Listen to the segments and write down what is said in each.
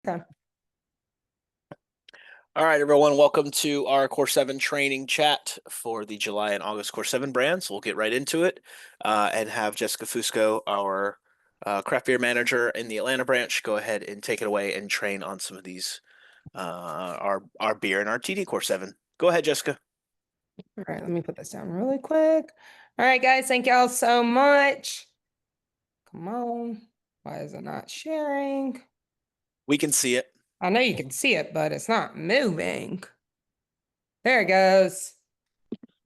Okay. All right, everyone, welcome to our Core 7 training chat for the July and August Core 7 brands. We'll get right into it and have Jessica Fusco, our craft beer manager in the Atlanta branch, go ahead and take it away and train on some of these, our beer and our TD Core 7. Go ahead, Jessica. All right, let me put this down really quick. All right, guys, thank y'all so much. Come on. Why is it not sharing? We can see it. I know you can see it, but it's not moving. There it goes.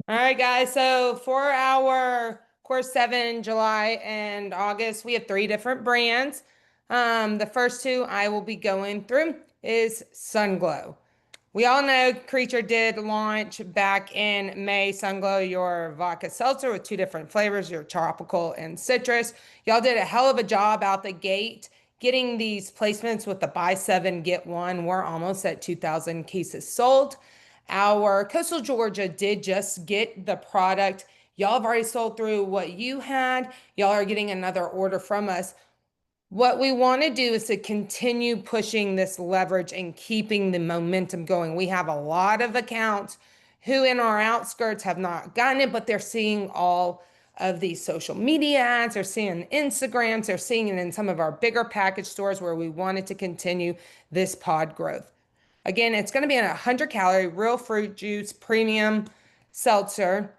All right, guys. So for our Course 7, July and August, we have 3 different brands. The first 2 I will be going through is Sunglow. We all know Creature did launch back in May Sunglow, your vodka seltzer with 2 different flavors, your tropical and citrus. Y'all did a hell of a job out the gate getting these placements with the buy 7, get 1. We're almost at 2,000 cases sold. Our Coastal Georgia did just get the product. Y'all have already sold through what you had. Y'all are getting another order from us. What we want to do is to continue pushing this leverage and keeping the momentum going. We have a lot of accounts who in our outskirts have not gotten it, but they're seeing all of these social media ads, they're seeing Instagrams, they're seeing it in some of our bigger package stores where we wanted to continue this pod growth. Again, it's going to be a 100-calorie real fruit juice premium seltzer.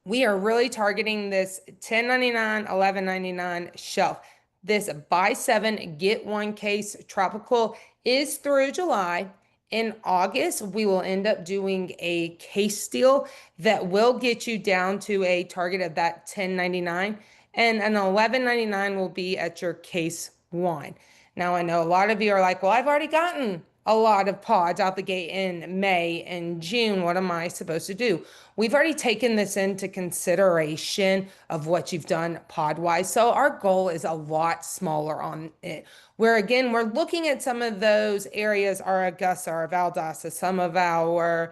We are really targeting this $10.99, $11.99 shelf. This buy 7, get 1 case tropical is through July. In August, we will end up doing a case deal that will get you down to a target of that $10.99, and an $11.99 will be at your case 1. Now, I know a lot of you are like, well, I've already gotten a lot of pods out the gate in May and June. What am I supposed to do? We've already taken this into consideration of what you've done pod wise. So our goal is a lot smaller on it. Where again, we're looking at some of those areas, our Augusta, our Valdosta, some of our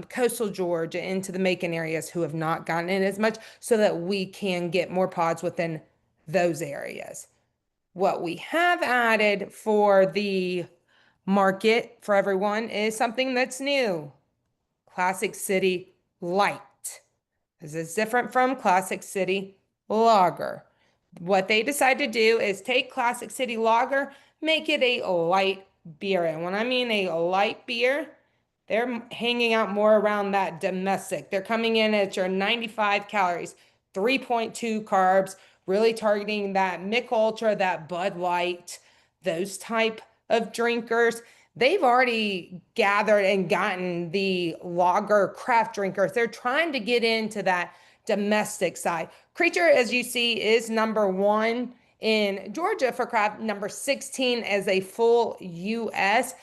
coastal Georgia into the Macon areas who have not gotten in as much so that we can get more pods within those areas. What we have added for the market for everyone is something that's new. Classic City Light. This is different from Classic City Lager. What they decide to do is take Classic City Lager, make it a light beer. And when I mean a light beer, they're hanging out more around that domestic. They're coming in at your 95 calories, 3.2 carbs, really targeting that Mick Ultra, that Bud Light, those type of drinkers. They've already gathered and gotten the lager craft drinkers. They're trying to get into that domestic side. Creature, as you see, is number 1 in Georgia for craft, number 16 as a full US.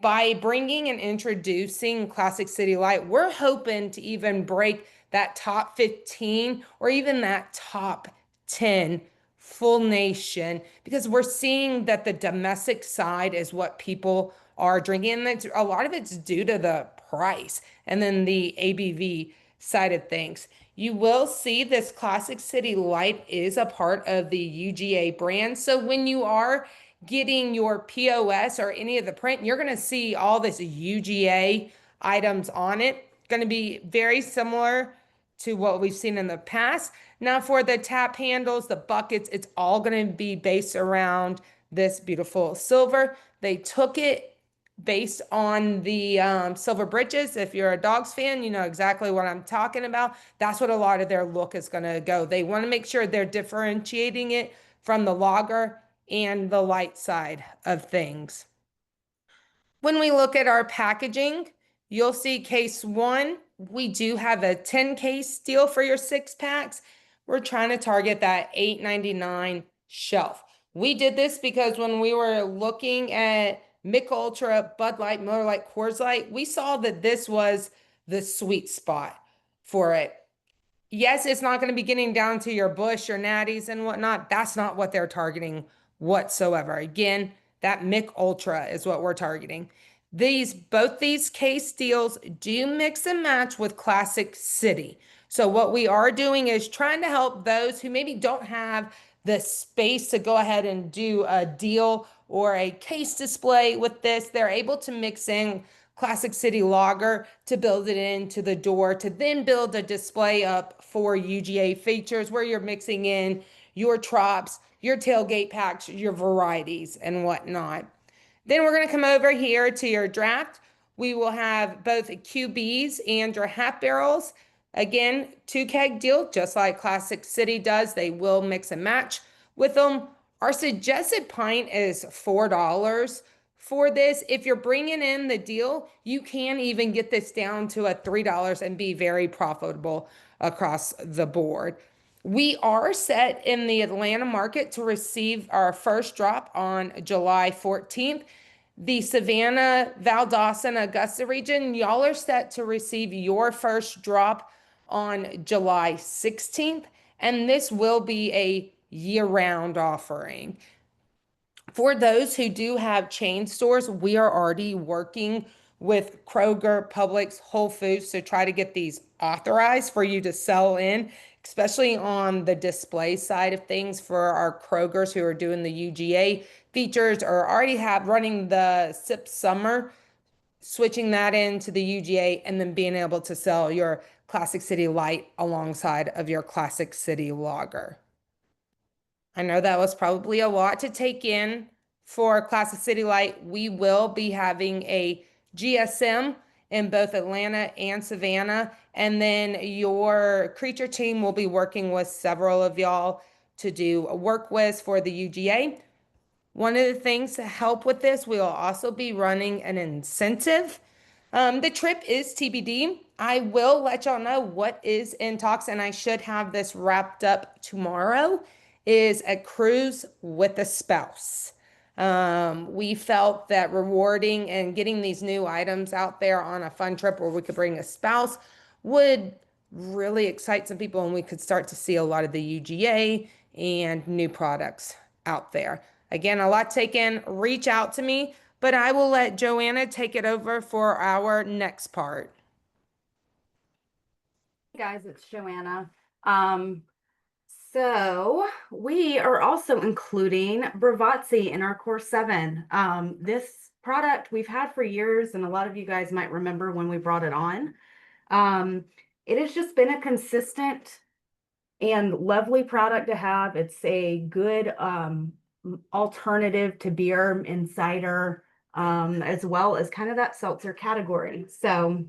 By bringing and introducing Classic City Light, we're hoping to even break that top 15 or even that top 10 full nation, because we're seeing that the domestic side is what people are drinking. And a lot of it's due to the price and then the ABV side of things. You will see this Classic City Light is a part of the UGA brand. So when you are getting your POS or any of the print, you're going to see all this UGA items on it. Going to be very similar to what we've seen in the past. Now for the tap handles, the buckets, it's all going to be based around this beautiful silver. They took it based on the silver britches. If you're a Dogs fan, you know exactly what I'm talking about. That's what a lot of their look is going to go. They want to make sure they're differentiating it from the lager and the light side of things. When we look at our packaging, you'll see case 1. We do have a 10 case deal for your 6 packs. We're trying to target that $8.99 shelf. We did this because when we were looking at Mick Ultra, Bud Light, Miller Lite, Coors Light, we saw that this was the sweet spot for it. Yes, it's not going to be getting down to your Busch or Natties and whatnot. That's not what they're targeting whatsoever. Again, that Mick Ultra is what we're targeting. Both these case deals do mix and match with Classic City. So what we are doing is trying to help those who maybe don't have the space to go ahead and do a deal or a case display with this. They're able to mix in Classic City Lager to build it into the door, to then build a display up for UGA features where you're mixing in your trops, your tailgate packs, your varieties, and whatnot. Then we're going to come over here to your draft. We will have both QBs and your half barrels. Again, 2 keg deal, just like Classic City does. They will mix and match with them. Our suggested pint is $4 for this. If you're bringing in the deal, you can even get this down to a $3 and be very profitable across the board. We are set in the Atlanta market to receive our first drop on July 14th. The Savannah, Valdosta, Augusta region, y'all are set to receive your first drop on July 16th, and this will be a year-round offering. For those who do have chain stores, we are already working with Kroger, Publix, Whole Foods to try to get these authorized for you to sell in, especially on the display side of things for our Krogers who are doing the UGA features or already have running the SIP Summer, switching that into the UGA and then being able to sell your Classic City Light alongside of your Classic City Lager. I know that was probably a lot to take in for Classic City Light. We will be having a GSM in both Atlanta and Savannah. And then your creature team will be working with several of y'all to do a work with for the UGA. One of the things to help with this, we'll also be running an incentive. The trip is TBD. I will let y'all know what is in talks, and I should have this wrapped up tomorrow, is a cruise with a spouse. We felt that rewarding and getting these new items out there on a fun trip where we could bring a spouse would really excite some people, and we could start to see a lot of the UGA and new products out there. Again, a lot taken. Reach out to me, but I will let Joanna take it over for our next part. Hey guys, it's Joanna. So we are also including Bravazzi in our Core 7. This product we've had for years, and a lot of you guys might remember when we brought it on. It has just been a consistent and lovely product to have. It's a good alternative to beer and cider, as well as kind of that seltzer category. So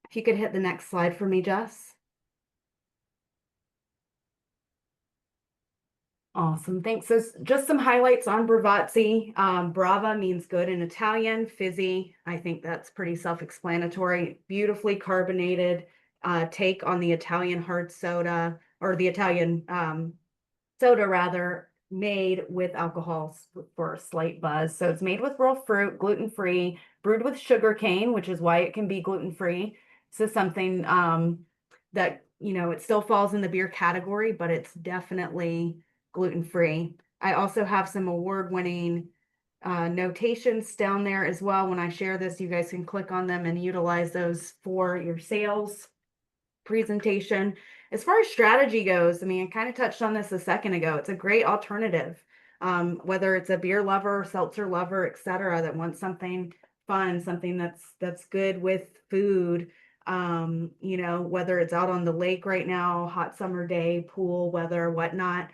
if you could hit the next slide for me, Jess. Awesome, thanks. So just some highlights on Bravazzi. Brava means good in Italian. Fizzy, I think that's pretty self-explanatory. Beautifully carbonated take on the Italian hard soda, or the Italian soda rather, made with alcohol for a slight buzz. So it's made with real fruit, gluten-free, brewed with sugar cane, which is why it can be gluten-free. So something that, you know, it still falls in the beer category, but it's definitely gluten-free. I also have some award-winning notations down there as well. When I share this, you guys can click on them and utilize those for your sales presentation. As far as strategy goes, I mean, I kind of touched on this a second ago. It's a great alternative, whether it's a beer lover, seltzer lover, etc., that wants something fun, something that's good with food. You know, whether it's out on the lake right now, hot summer day, pool weather, whatnot.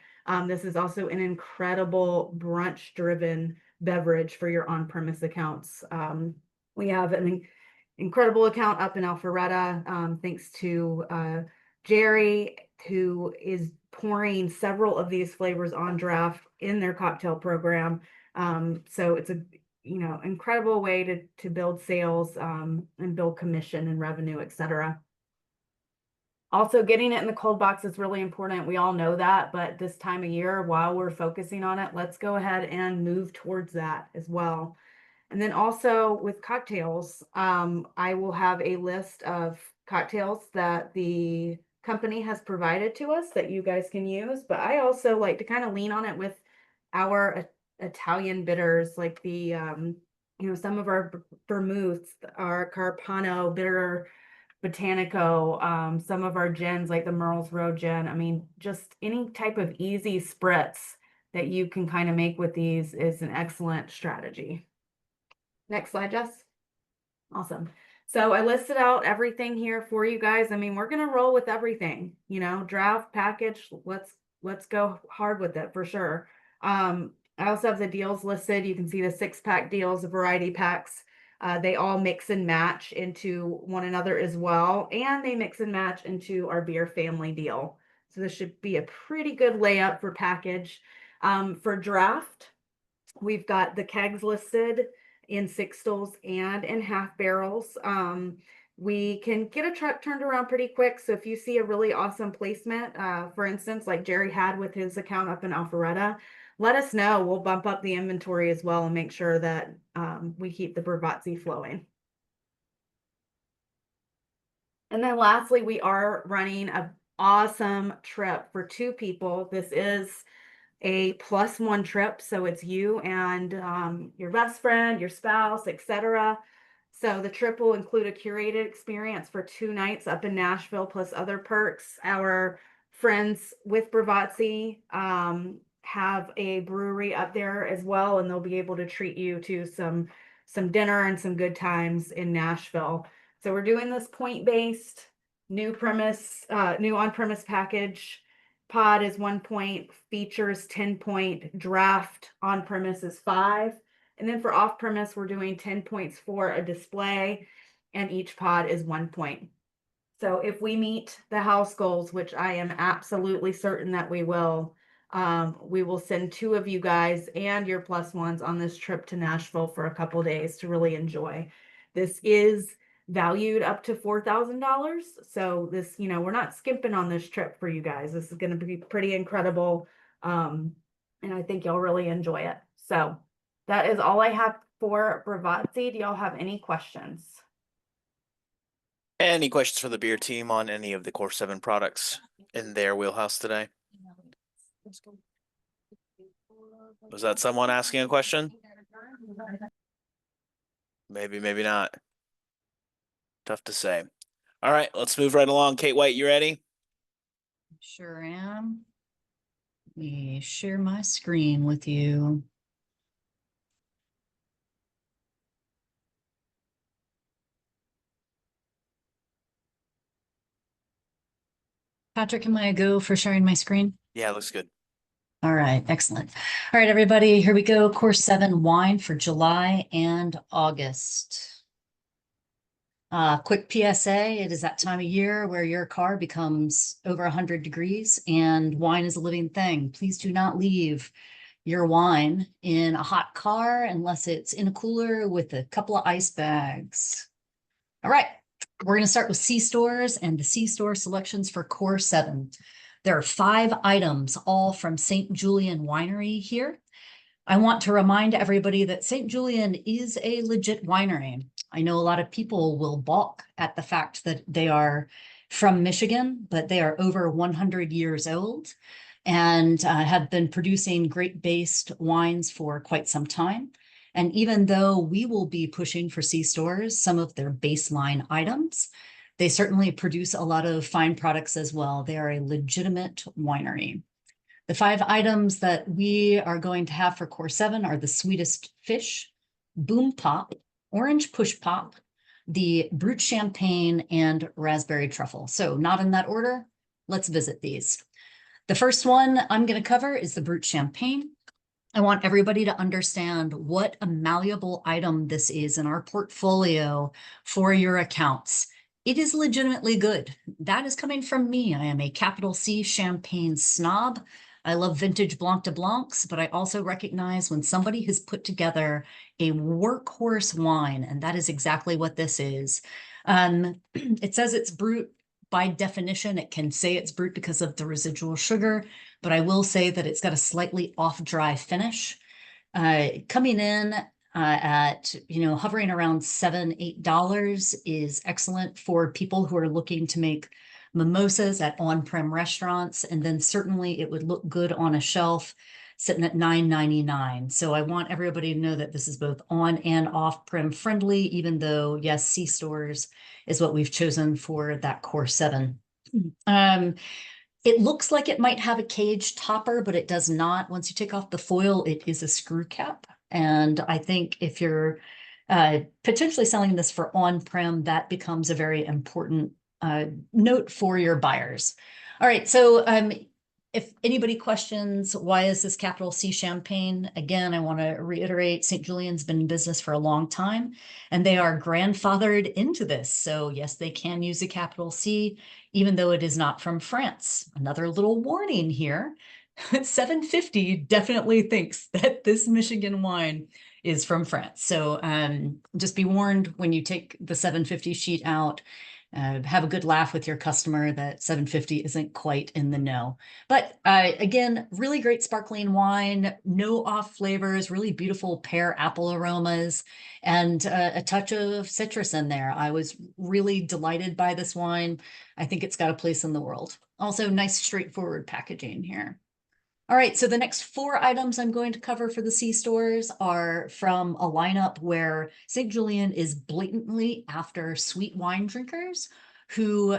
This is also an incredible brunch-driven beverage for your on-premise accounts. We have an incredible account up in Alpharetta, thanks to Jerry, who is pouring several of these flavors on draft in their cocktail program. So it's a incredible way to build sales and build commission and revenue, etc. Also, getting it in the cold box is really important. We all know that, but this time of year, while we're focusing on it, let's go ahead and move towards that as well. And then also with cocktails, I will have a list of cocktails that the company has provided to us that you guys can use. But I also like to kind of lean on it with our Italian bitters, like the, some of our vermouths, our Carpano bitter Botanico, some of our gins like the Merle's Road gin. I mean, just any type of easy spritz that you can kind of make with these is an excellent strategy. Next slide, Jess. Awesome. So I listed out everything here for you guys. I mean, we're going to roll with everything, you know, draft, package. Let's go hard with it for sure. I also have the deals listed. You can see the 6-pack deals, the variety packs. They all mix and match into one another as well. And they mix and match into our beer family deal. So this should be a pretty good layup for package. For draft, we've got the kegs listed in sixtels and in half barrels. We can get a truck turned around pretty quick. So if you see a really awesome placement, for instance, like Jerry had with his account up in Alpharetta, let us know. We'll bump up the inventory as well and make sure that we keep the Bravazzi flowing. And then lastly, we are running an awesome trip for 2 people. This is a +1 trip, so it's you and your best friend, your spouse, etc. So the trip will include a curated experience for 2 nights up in Nashville, plus other perks. Our friends with Bravazzi have a brewery up there as well, and they'll be able to treat you to some dinner and some good times in Nashville. So we're doing this point-based, new on-premise package. Pod is 1 point, features 10 point, draft on premise is 5. And then for off premise, we're doing 10 points for a display, and each pod is 1 point. So if we meet the house goals, which I am absolutely certain that we will send 2 of you guys and your +1s on this trip to Nashville for a couple days to really enjoy. This is valued up to $4,000. So this, you know, we're not skimping on this trip for you guys. This is going to be pretty incredible. And I think you'll really enjoy it. So that is all I have for Bravazzi. Do y'all have any questions? Any questions for the beer team on any of the Core 7 products in their wheelhouse today? Was that someone asking a question? Maybe, maybe not. Tough to say. All right, let's move right along. Kate White, you ready? Sure am. Let me share my screen with you. Patrick, am I a go for sharing my screen? Yeah, looks good. All right, excellent. All right, everybody, here we go. Course 7 wine for July and August. Quick PSA, it is that time of year where your car becomes over 100 degrees and wine is a living thing. Please do not leave your wine in a hot car unless it's in a cooler with a couple of ice bags. All right, we're going to start with C-stores and the C-store selections for Core 7. There are 5 items, all from St. Julian Winery here. I want to remind everybody that St. Julian is a legit winery. I know a lot of people will balk at the fact that they are from Michigan, but they are over 100 years old and have been producing grape-based wines for quite some time. And even though we will be pushing for C-stores some of their baseline items, they certainly produce a lot of fine products as well. They are a legitimate winery. The 5 items that we are going to have for Core 7 are the Sweetest Fish, Boom Pop, Orange Push Pop, the Brut Champagne, and Raspberry Truffle. So not in that order. Let's visit these. The first one I'm going to cover is the Brut Champagne. I want everybody to understand what a malleable item this is in our portfolio for your accounts. It is legitimately good. That is coming from me. I am a capital C champagne snob. I love vintage Blanc de Blancs, but I also recognize when somebody has put together a workhorse wine, and that is exactly what this is. It says it's brut. By definition, it can say it's brut because of the residual sugar, but I will say that it's got a slightly off-dry finish. Coming in at, hovering around $7, $8 is excellent for people who are looking to make mimosas at on-prem restaurants. And then certainly it would look good on a shelf sitting at $9.99. So I want everybody to know that this is both on and off-prem friendly, even though, yes, C-stores is what we've chosen for that Core 7. It looks like it might have a cage topper, but it does not. Once you take off the foil, it is a screw cap. And I think if you're potentially selling this for on-prem, that becomes a very important note for your buyers. All right, so if anybody questions, why is this capital C champagne? Again, I want to reiterate, St. Julian's been in business for a long time, and they are grandfathered into this. So yes, they can use a capital C, even though it is not from France. Another little warning here. 750 definitely thinks that this Michigan wine is from France. So just be warned when you take the 750 sheet out, have a good laugh with your customer that 750 isn't quite in the know. But again, really great sparkling wine, no off flavors, really beautiful pear apple aromas, and a touch of citrus in there. I was really delighted by this wine. I think it's got a place in the world. Also, nice straightforward packaging here. All right, so the next 4 items I'm going to cover for the C stores are from a lineup where St. Julian is blatantly after sweet wine drinkers who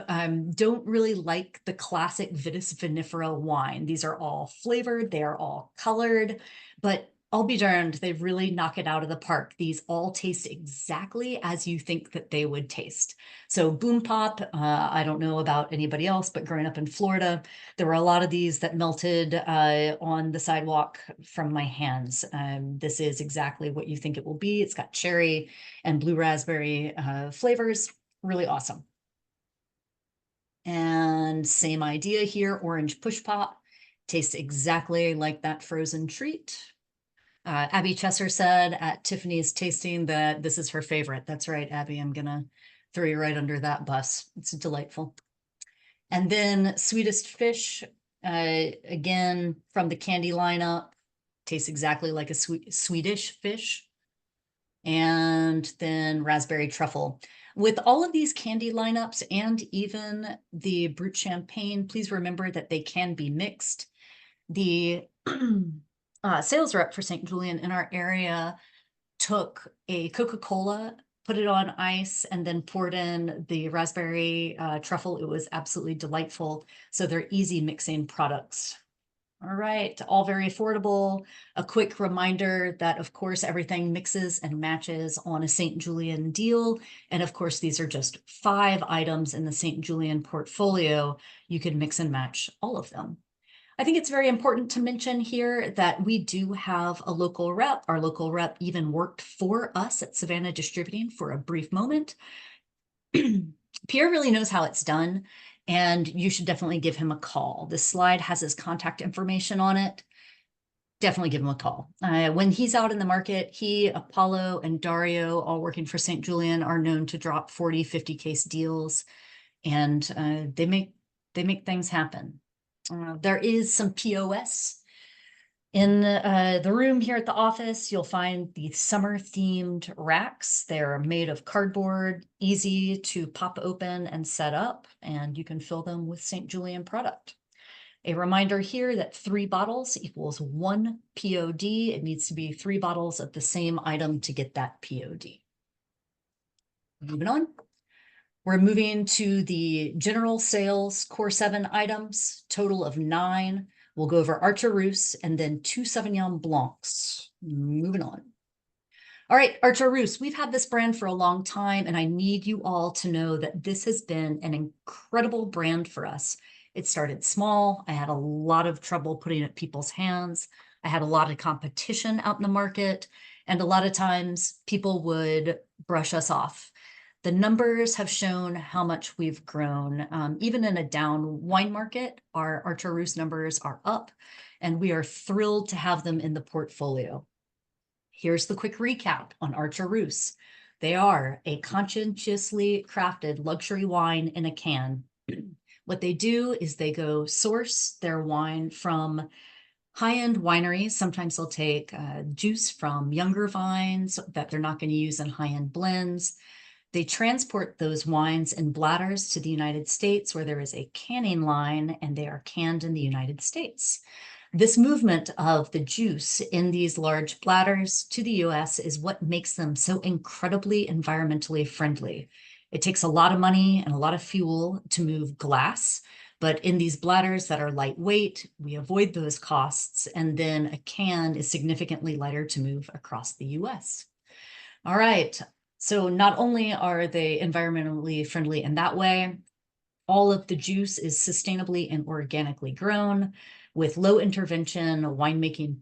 don't really like the classic Vitis vinifera wine. These are all flavored, they are all colored, but I'll be darned, they really knock it out of the park. These all taste exactly as you think that they would taste. So Boom Pop, I don't know about anybody else, but growing up in Florida, there were a lot of these that melted on the sidewalk from my hands. This is exactly what you think it will be. It's got cherry and blue raspberry flavors, really awesome. And same idea here, orange push pop, tastes exactly like that frozen treat. Abby Chesser said at Tiffany's tasting that this is her favorite. That's right, Abby, I'm gonna throw you right under that bus. It's delightful. And then Sweetest Fish, again, from the candy lineup, tastes exactly like a Swedish fish. And then Raspberry Truffle. With all of these candy lineups and even the Brut Champagne, please remember that they can be mixed. The sales rep for St. Julian in our area took a Coca-Cola, put it on ice, and then poured in the raspberry truffle. It was absolutely delightful. So they're easy mixing products. All right, all very affordable. A quick reminder that, of course, everything mixes and matches on a St. Julian deal. And of course, these are just 5 items in the St. Julian portfolio. You can mix and match all of them. I think it's very important to mention here that we do have a local rep. Our local rep even worked for us at Savannah Distributing for a brief moment. Pierre really knows how it's done, and you should definitely give him a call. This slide has his contact information on it. Definitely give him a call. When he's out in the market, he, Apollo, and Dario, all working for St. Julian, are known to drop 40, 50 case deals, and they make things happen. There is some POS in the room here at the office. You'll find the summer themed racks. They're made of cardboard, easy to pop open and set up, and you can fill them with St. Julian product. A reminder here that 3 bottles equals 1 POD. It needs to be 3 bottles of the same item to get that POD. Moving on. We're moving to the general sales core 7 items, total of 9. We'll go over Archer-Rousse and then 2 Sauvignon Blancs. Moving on. All right, Archer-Rousse, we've had this brand for a long time, and I need you all to know that this has been an incredible brand for us. It started small. I had a lot of trouble putting it in people's hands. I had a lot of competition out in the market, and a lot of times people would brush us off. The numbers have shown how much we've grown. Even in a down wine market, our Archer-Rousse numbers are up, and we are thrilled to have them in the portfolio. Here's the quick recap on Archer-Rousse. They are a conscientiously crafted luxury wine in a can. What they do is they go source their wine from high-end wineries. Sometimes they'll take juice from younger vines that they're not going to use in high-end blends. They transport those wines in bladders to the United States, where there is a canning line, and they are canned in the United States. This movement of the juice in these large bladders to the US is what makes them so incredibly environmentally friendly. It takes a lot of money and a lot of fuel to move glass, But in these bladders that are lightweight, we avoid those costs. And then a can is significantly lighter to move across the US. All right. So not only are they environmentally friendly in that way, all of the juice is sustainably and organically grown with low intervention winemaking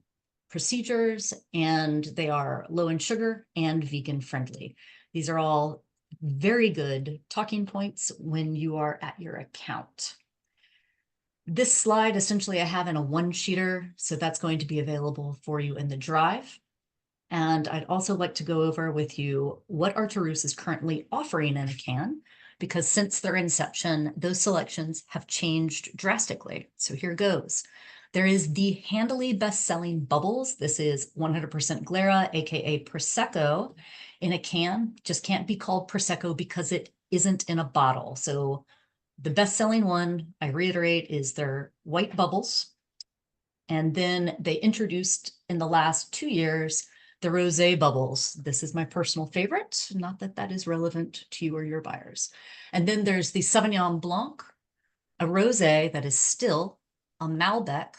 procedures, and they are low in sugar and vegan friendly. These are all very good talking points when you are at your account. This slide, essentially, I have in a one-sheeter, so that's going to be available for you in the drive. And I'd also like to go over with you what Arterus is currently offering in a can, because since their inception, those selections have changed drastically. So here goes. There is the handily best-selling Bubbles. This is 100% Glera, aka Prosecco, in a can. Just can't be called Prosecco because it isn't in a bottle. So the best-selling one, I reiterate, is their white Bubbles. And then they introduced in the last 2 years the Rosé Bubbles. This is my personal favorite, not that that is relevant to you or your buyers. And then there's the Sauvignon Blanc, a rosé that is still a Malbec,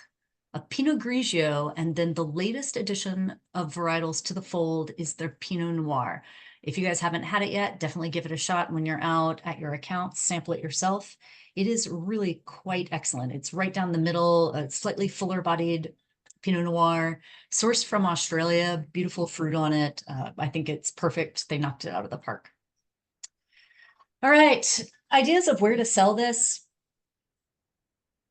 a Pinot Grigio, and then the latest addition of varietals to the fold is their Pinot Noir. If you guys haven't had it yet, definitely give it a shot when you're out at your account, sample it yourself. It is really quite excellent. It's right down the middle, slightly fuller bodied Pinot Noir, sourced from Australia, beautiful fruit on it. I think it's perfect. They knocked it out of the park. All right, ideas of where to sell this.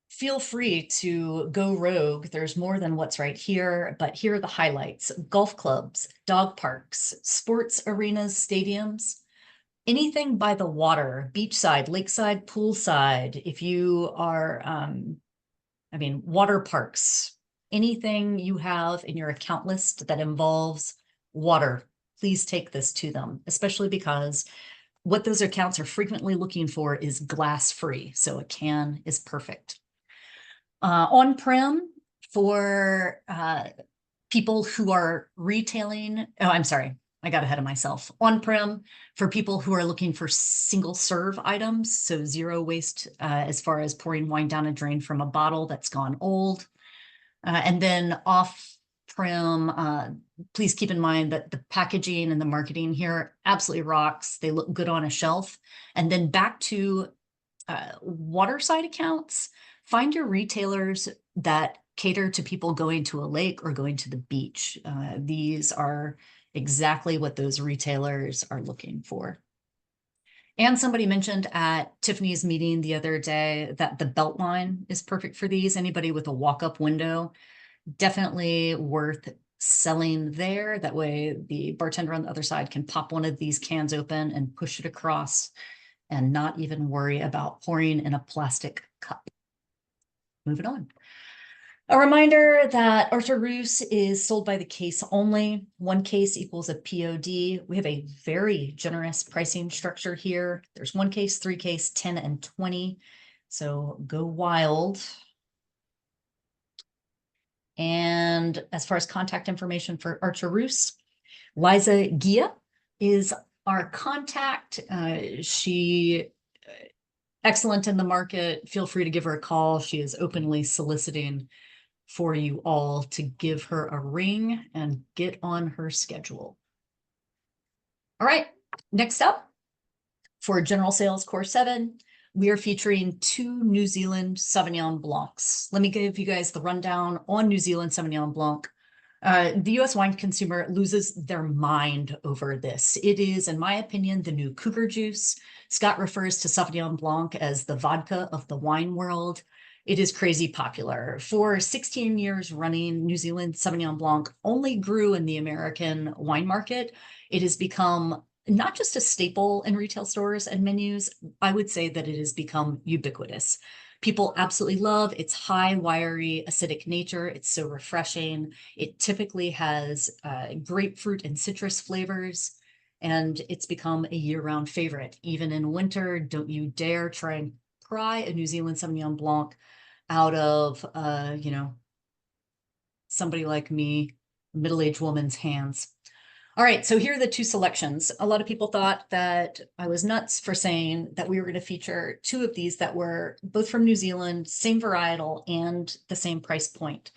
Feel free to go rogue. There's more than what's right here, but here are the highlights. Golf clubs, dog parks, sports arenas, stadiums, anything by the water, beachside, lakeside, poolside. If you are, water parks, anything you have in your account list that involves water, please take this to them, especially because what those accounts are frequently looking for is glass free. So a can is perfect. On-prem for people who are retailing. Oh, I'm sorry. I got ahead of myself. On-prem for people who are looking for single serve items. So zero waste as far as pouring wine down a drain from a bottle that's gone old. And then off-prem, please keep in mind that the packaging and the marketing here absolutely rocks. They look good on a shelf. And then back to waterside accounts, find your retailers that cater to people going to a lake or going to the beach. These are exactly what those retailers are looking for. And somebody mentioned at Tiffany's meeting the other day that the Beltline is perfect for these. Anybody with a walk-up window, definitely worth selling there. That way the bartender on the other side can pop one of these cans open and push it across and not even worry about pouring in a plastic cup. Moving on. A reminder that Arterus is sold by the case only. 1 case equals a POD. We have a very generous pricing structure here. There's 1 case, 3 case, 10, and 20. So go wild. And as far as contact information for Arterus, Liza Gia is our contact. She excellent in the market. Feel free to give her a call. She is openly soliciting for you all to give her a ring and get on her schedule. All right, next up for General Sales Core 7, we are featuring 2 New Zealand Sauvignon Blancs. Let me give you guys the rundown on New Zealand Sauvignon Blanc. The US wine consumer loses their mind over this. It is, in my opinion, the new cougar juice. Scott refers to Sauvignon Blanc as the vodka of the wine world. It is crazy popular. For 16 years running, New Zealand Sauvignon Blanc only grew in the American wine market. It has become not just a staple in retail stores and menus, I would say that it has become ubiquitous. People absolutely love its high, wiry, acidic nature. It's so refreshing. It typically has grapefruit and citrus flavors, and it's become a year-round favorite. Even in winter, don't you dare try and pry a New Zealand Sauvignon Blanc out of, somebody like me, middle-aged woman's hands. All right, so here are the two selections. A lot of people thought that I was nuts for saying that we were going to feature two of these that were both from New Zealand, same varietal and the same price point.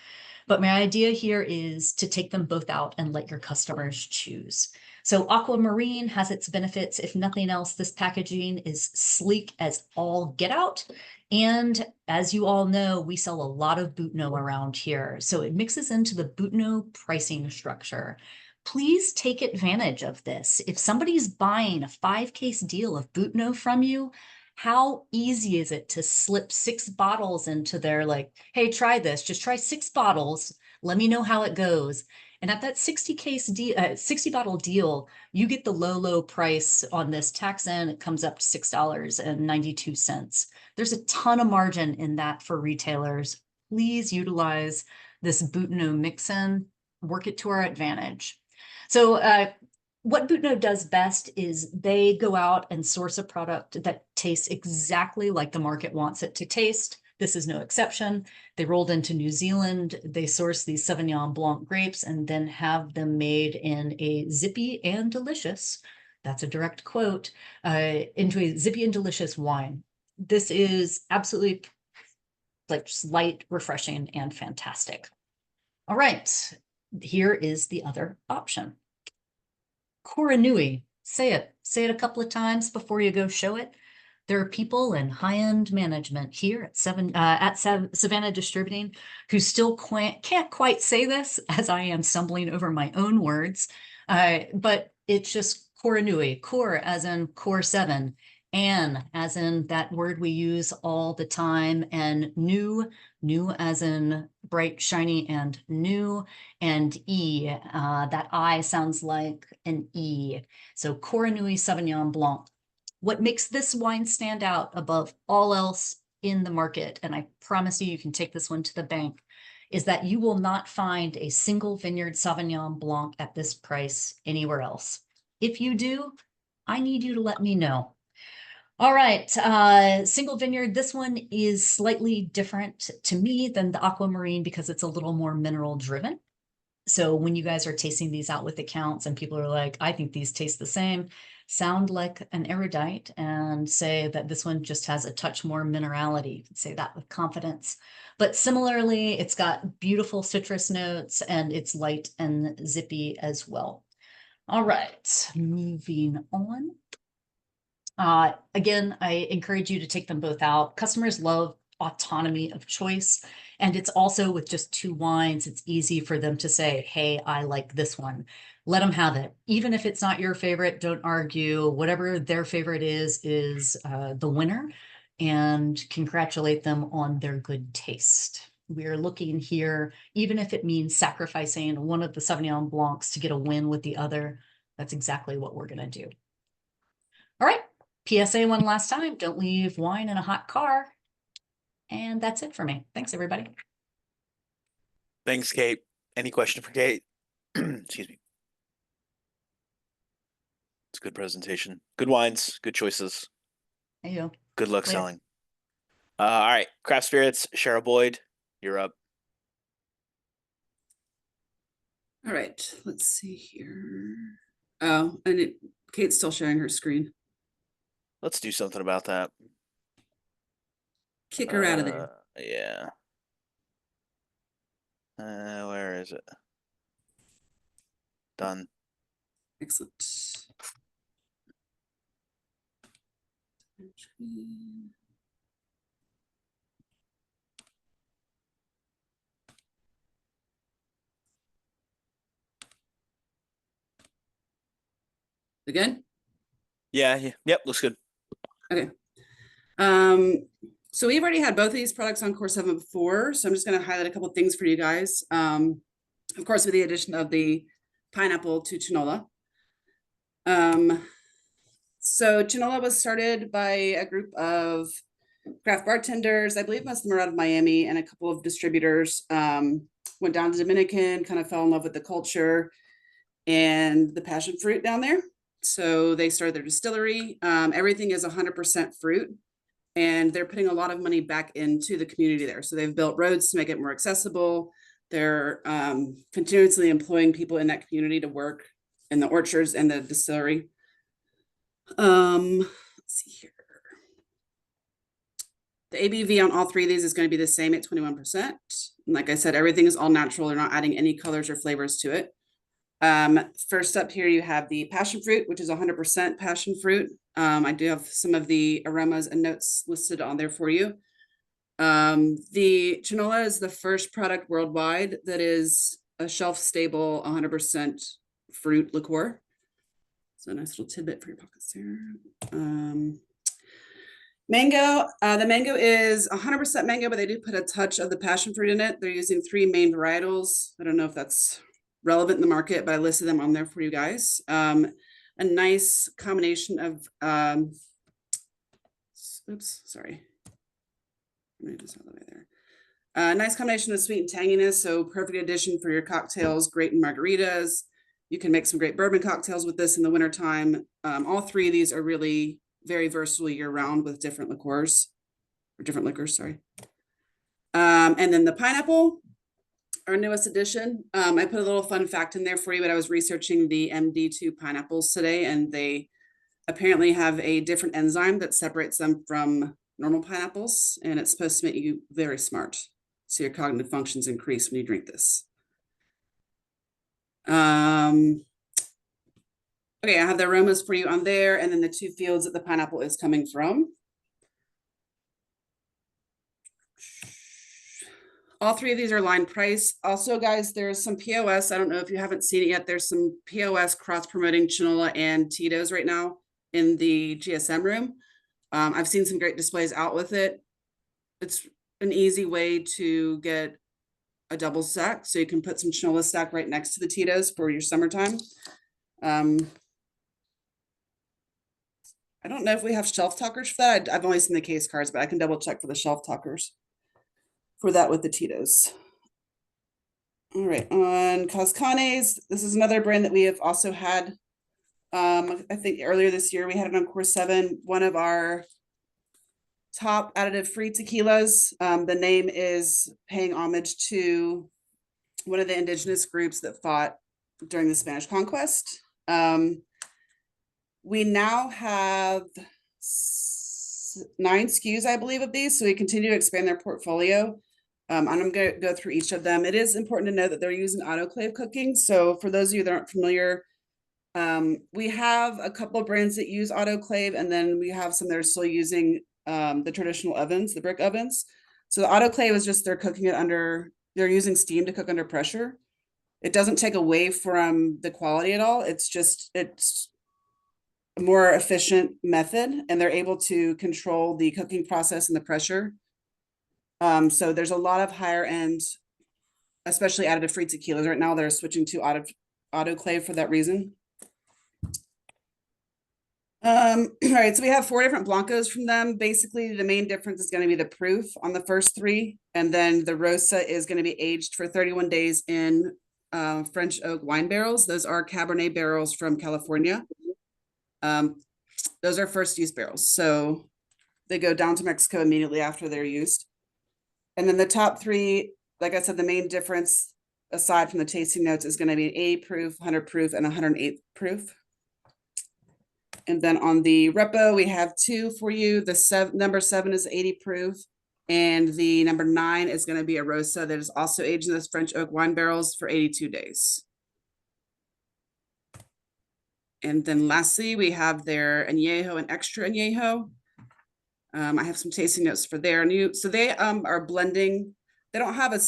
But my idea here is to take them both out and let your customers choose. So aquamarine has its benefits. If nothing else, this packaging is sleek as all get out. And as you all know, we sell a lot of Butno around here. So it mixes into the Butno pricing structure. Please take advantage of this. If somebody's buying a 5-case deal of Butno from you, how easy is it to slip 6 bottles into their like, hey, try this, just try 6 bottles. Let me know how it goes. And at that 60 bottle deal, you get the low price on this tax in. It comes up to $6.92. There's a ton of margin in that for retailers. Please utilize this Butno mix-in, work it to our advantage. So what Butno does best is they go out and source a product that tastes exactly like the market wants it to taste. This is no exception. They rolled into New Zealand. They source these Sauvignon Blanc grapes and then have them made in a zippy and delicious, that's a direct quote, into a zippy and delicious wine. This is absolutely like just light, refreshing, and fantastic. All right, here is the other option. Koranui, say it a couple of times before you go show it. There are people in high-end management here at Savannah Distributing who still can't quite say this, as I am stumbling over my own words, but it's just Koranui, core as in core 7, and as in that word we use all the time, and new as in bright, shiny, and new, and E, that I sounds like an E. So Koranui Sauvignon Blanc. What makes this wine stand out above all else in the market, and I promise you can take this one to the bank, is that you will not find a single vineyard Sauvignon Blanc at this price anywhere else. If you do, I need you to let me know. All right, single vineyard. This one is slightly different to me than the aquamarine because it's a little more mineral driven. So when you guys are tasting these out with accounts and people are like, I think these taste the same, sound like an erudite and say that this one just has a touch more minerality. You can say that with confidence. But similarly, it's got beautiful citrus notes and it's light and zippy as well. All right, moving on. Again, I encourage you to take them both out. Customers love autonomy of choice. And it's also with just 2 wines, it's easy for them to say, hey, I like this one. Let them have it. Even if it's not your favorite, don't argue. Whatever their favorite is the winner. And congratulate them on their good taste. We're looking here, even if it means sacrificing one of the Sauvignon Blancs to get a win with the other, that's exactly what we're going to do. All right. PSA one last time, don't leave wine in a hot car. And that's it for me. Thanks, everybody. Thanks, Kate. Any question for Kate? Excuse me. It's a good presentation. Good wines, good choices. Hey, you. Good luck Later. selling. All right, Craft Spirits, Cheryl Boyd, you're up. All right, let's see here. Oh, and Kate's still sharing her screen. Let's do something about that. Kick her out of there. Yeah. Where is it? Done. Excellent. Again? Yeah. Yep, looks good. Okay. So we've already had both of these products on Course 7 before, so I'm just going to highlight a couple of things for you guys. Of course, with the addition of the pineapple to Chinola. So Chinola was started by a group of craft bartenders. I believe most of them are out of Miami, and a couple of distributors went down to Dominican, kind of fell in love with the culture and the passion fruit down there. So they started their distillery. Everything is 100% fruit, and they're putting a lot of money back into the community there. So they've built roads to make it more accessible. They're continuously employing people in that community to work the orchards and the distillery. Let's see here. The ABV on all three of these is going to be the same at 21%. And like I said, everything is all natural. They're not adding any colors or flavors to it. First up here, you have the passion fruit, which is 100% passion fruit. I do have some of the aromas and notes listed on there for you. The Chinola is the first product worldwide that is a shelf-stable 100% fruit liqueur. So a nice little tidbit for your pockets here. Mango, the mango is 100% mango, but they do put a touch of the passion fruit in it. They're using 3 main varietals. I don't know if that's relevant in the market, but I listed them on there for you guys. A nice combination of, oops, sorry. Let me just out the way there. A nice combination of sweet and tanginess, so perfect addition for your cocktails, great in margaritas. You can make some great bourbon cocktails with this in the wintertime. All three of these are really very versatile year-round with different liqueurs, or different liquors, sorry. And then the pineapple, our newest addition. I put a little fun fact in there for you, but I was researching the MD2 pineapples today, and they apparently have a different enzyme that separates them from normal pineapples, and it's supposed to make you very smart. So your cognitive functions increase when you drink this. Okay, I have the aromas for you on there, and then the 2 fields that the pineapple is coming from. All 3 of these are line price. Also, guys, there's some POS. I don't know if you haven't seen it yet. There's some POS cross-promoting Chinola and Tito's right now in the GSM room. I've seen some great displays out with it. It's an easy way to get a double stack, so you can put some Chinola stack right next to the Tito's for your summertime. I don't know if we have shelf talkers for that. I've only seen the case cards, but I can double check for the shelf talkers for that with the Tito's. All right, on Cascanes, this is another brand that we have also had. I think earlier this year we had it on Course 7, one of our top additive-free tequilas. The name is paying homage to one of the indigenous groups that fought during the Spanish conquest. We now have 9 SKUs, I believe, of these, so we continue to expand their portfolio. And I'm going to go through each of them. It is important to know that they're using autoclave cooking. So for those of you that aren't familiar, we have a couple of brands that use autoclave, and then we have some that are still using the traditional ovens, the brick ovens. So the autoclave is just they're cooking it under, they're using steam to cook under pressure. It doesn't take away from the quality at all. It's just, it's a more efficient method, and they're able to control the cooking process and the pressure. So there's a lot of higher end, especially additive-free tequilas right now. They're switching to autoclave for that reason. All right, so we have 4 different Blancos from them. Basically, the main difference is going to be the proof on the first 3, and then the Rosa is going to be aged for 31 days in French oak wine barrels. Those are Cabernet barrels from California. Those are first use barrels, so they go down to Mexico immediately after they're used. And then the top 3, like I said, the main difference aside from the tasting notes is going to be 80 proof, 100 proof, and 108 proof. And then on the Repo, we have 2 for you. The number 7 is 80 proof, and the number 9 is going to be a Rosa that is also aged in those French oak wine barrels for 82 days. And then lastly, we have their Añejo and Extra Añejo. I have some tasting notes for their new, so they are blending. They don't have a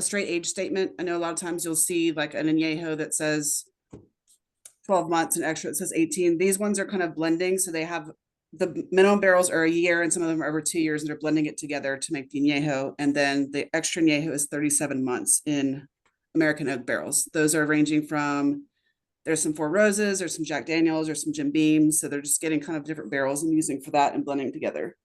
straight age statement. I know a lot of times you'll see like an Añejo that says 12 months and Extra it says 18. These ones are kind of blending, so they have the minimum barrels are a year, and some of them are over 2 years, and they're blending it together to make the Añejo. And then the Extra Añejo is 37 months in American oak barrels. Those are ranging from, there's some Four Roses, there's some Jack Daniels, there's some Jim Beams. So they're just getting kind of different barrels and using for that and blending together.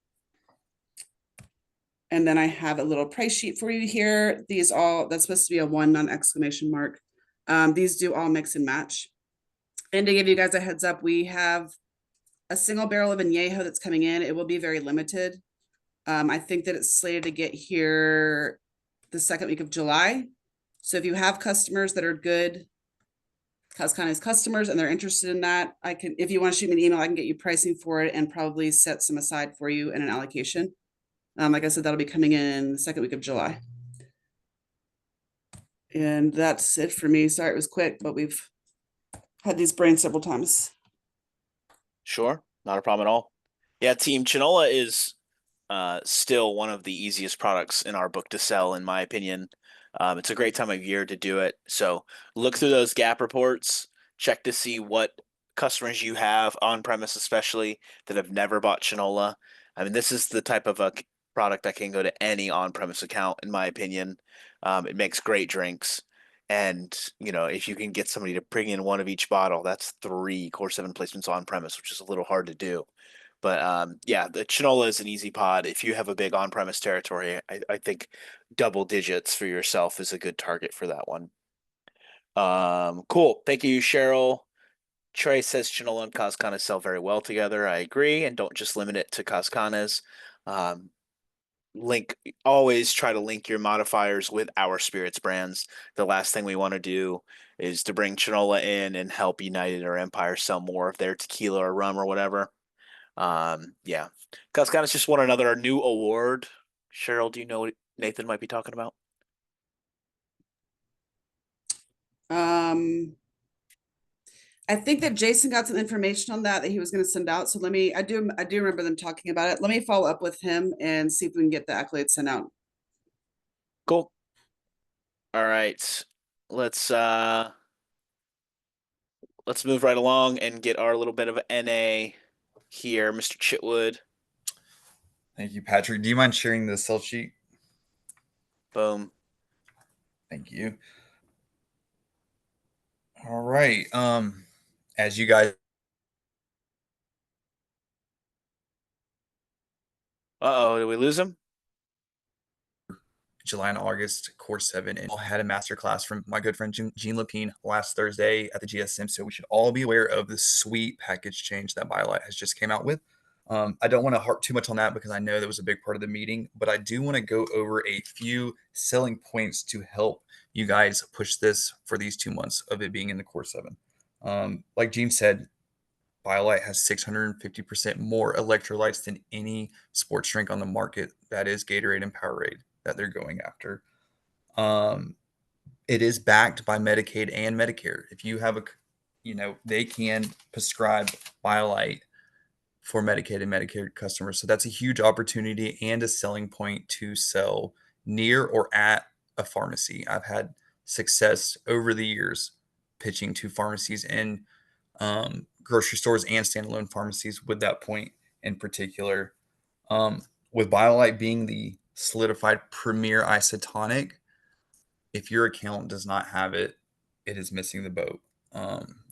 And then I have a little price sheet for you here. These all, that's supposed to be a 1 non-exclamation mark. These do all mix and match. And to give you guys a heads up, we have a single barrel of Añejo that's coming in. It will be very limited. I think that it's slated to get here the 2nd week of July. So if you have customers that are good Coscana's customers and they're interested in that, I can, if you want to shoot me an email, I can get you pricing for it and probably set some aside for you in an allocation. Like I said, that'll be coming in the second week of July. And that's it for me. Sorry, it was quick, but we've had these brains several times. Sure, not a problem at all. Yeah, team, Chinola is still one of the easiest products in our book to sell, in my opinion. It's a great time of year to do it. So look through those gap reports, check to see what customers you have on premise, especially that have never bought Chinola. I mean, this is the type of a product that can go to any on premise account, in my opinion. It makes great drinks. And, you know, if you can get somebody to bring in one of each bottle, that's 3 Core 7 placements on premise, which is a little hard to do. But yeah, the Chinola is an easy pod. If you have a big on-premise territory, I think double digits for yourself is a good target for that one. Cool. Thank you, Cheryl. Trey says Chinola and Coscanas sell very well together. I agree, and don't just limit it to Coscanas. Always try to link your modifiers with our spirits brands. The last thing we want to do is to bring Chinola in and help United or Empire sell more of their tequila or rum or whatever. Yeah. Coscanas just won another new award. Cheryl, do you know what Nathan might be talking about? I think that Jason got some information on that he was going to send out. So I do remember them talking about it. Let me follow up with him and see if we can get the accolades sent out. Cool. All right. Let's move right along and get our little bit of NA here, Mr. Chitwood. Thank you, Patrick. Do you mind sharing the sell sheet? Boom. Thank you. All right. As you guys Did we lose him? July and August, Core 7, and had a masterclass from my good friend Jean Lapine last Thursday at the GSM. So we should all be aware of the sweet package change that BioLite has just came out with. I don't want to harp too much on that because I know that was a big part of the meeting, but I do want to go over a few selling points to help you guys push this for these 2 months of it being in the Core 7. Like Jean said, BioLite has 650% more electrolytes than any sports drink on the market. That is Gatorade and Powerade that they're going after. It is backed by Medicaid and Medicare. If you have they can prescribe BioLite for Medicaid and Medicare customers. So that's a huge opportunity and a selling point to sell near or at a pharmacy. I've had success over the years pitching to pharmacies and grocery stores and standalone pharmacies with that point in particular. With BioLite being the solidified premier isotonic, if your account does not have it, it is missing the boat.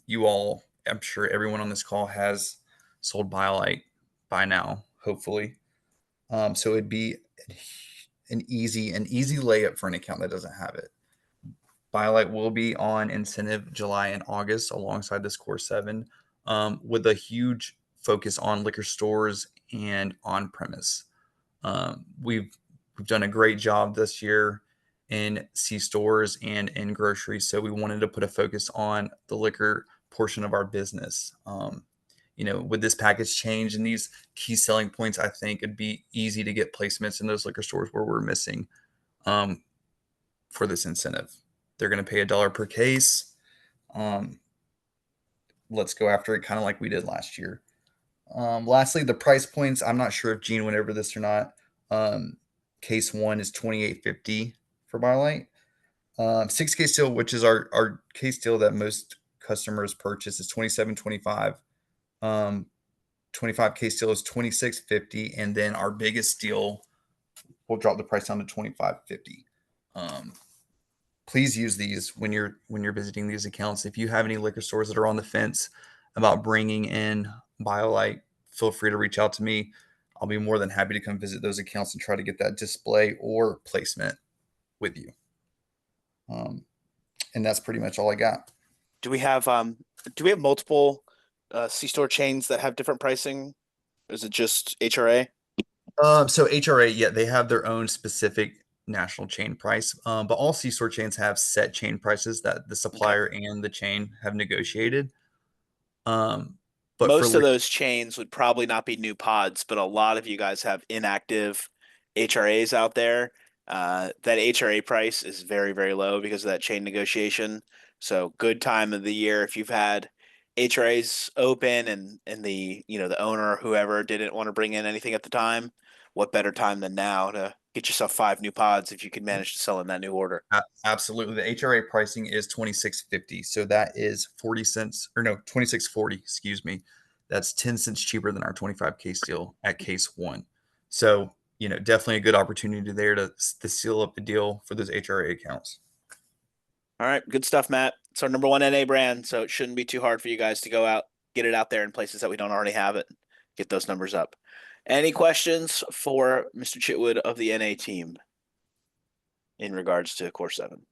You all, I'm sure everyone on this call has sold BioLite by now, hopefully. So it'd be an easy layup for an account that doesn't have it. BioLite will be on incentive July and August alongside this Core 7, with a huge focus on liquor stores and on premise. We've done a great job this year in C-stores and in groceries, so we wanted to put a focus on the liquor portion of our business. With this package change and these key selling points, I think it'd be easy to get placements in those liquor stores where we're missing for this incentive. They're going to pay $1 per case. Let's go after it kind of like we did last year. Lastly, the price points. I'm not sure if Gene went over this or not. Case 1 is $28.50 for BioLite. 6 case deal, which is our case deal that most customers purchase, is $27.25. 25 case deal is $26.50, and then our biggest deal will drop the price down to $25.50. Please use these when you're visiting these accounts. If you have any liquor stores that are on the fence about bringing in BioLite, feel free to reach out to me. I'll be more than happy to come visit those accounts and try to get that display or placement with you. And that's pretty much all I got. Do we have multiple C-store chains that have different pricing? Or is it just HRA? So HRA, yeah, they have their own specific national chain price. But all C-store chains have set chain prices that the supplier and the chain have negotiated. But most of those chains would probably not be new pods, but a lot of you guys have inactive HRAs out there. That HRA price is very, very low because of that chain negotiation. So good time of the year if you've had HRAs open and the the owner or whoever didn't want to bring in anything at the time. What better time than now to get yourself 5 new pods if you can manage to sell in that new order? Absolutely. The HRA pricing is $26.50. So that is 40 cents, or no, $26.40, excuse me. That's 10 cents cheaper than our 25 case deal at case one. So, definitely a good opportunity there to seal up the deal for those HRA accounts. All right, good stuff, Matt. It's our number 1 NA brand, so it shouldn't be too hard for you guys to go out, get it out there in places that we don't already have it, get those numbers up. Any questions for Mr. Chitwood of the NA team in regards to Core 7?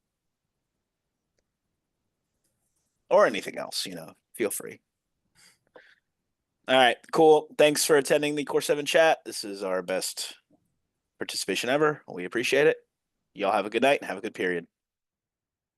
Or anything else, feel free. All right, cool. Thanks for attending the Core 7 chat. This is our best participation ever. We appreciate it. Y'all have a good night and have a good period.